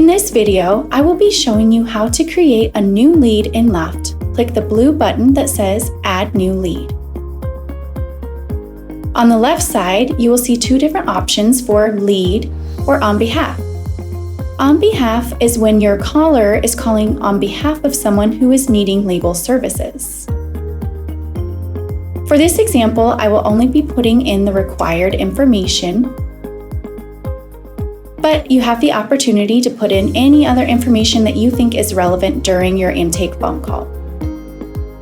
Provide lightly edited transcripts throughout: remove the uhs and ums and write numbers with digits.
In this video, I will be showing you how to create a new lead in Lawft. Click the blue button that says Add New Lead. On the left side, you will see two different options for lead or on behalf. On behalf is when your caller is calling on behalf of someone who is needing legal services. For this example, I will only be putting in the required information, but you have the opportunity to put in any other information that you think is relevant during your intake phone call.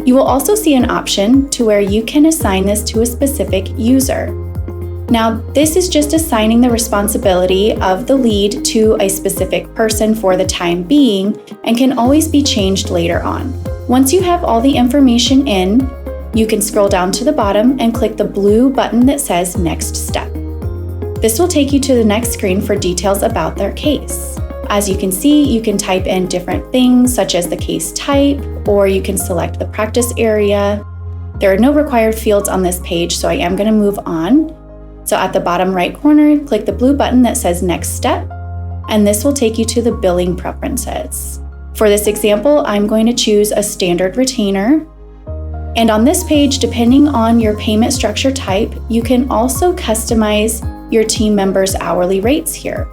You will also see an option to where you can assign this to a specific user. Now, this is just assigning the responsibility of the lead to a specific person for the time being and can always be changed later on. Once you have all the information in, you can scroll down to the bottom and click the blue button that says Next Step. This will take you to the next screen for details about their case. As you can see, you can type in different things such as the case type, or you can select the practice area. There are no required fields on this page, so I am going to move on. So at the bottom right corner, click the blue button that says Next Step, and this will take you to the billing preferences. For this example, I'm going to choose a standard retainer. And on this page, depending on your payment structure type, you can also customize your team members' hourly rates here.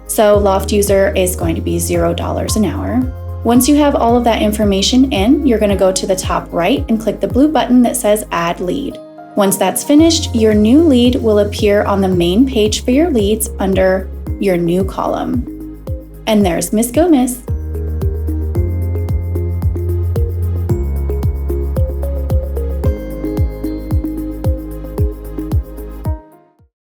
So Lawft user is going to be $0 an hour. Once you have all of that information in, you're going to go to the top right and click the blue button that says Add Lead. Once that's finished, your new lead will appear on the main page for your leads under your new column. And there's Miss Gomez.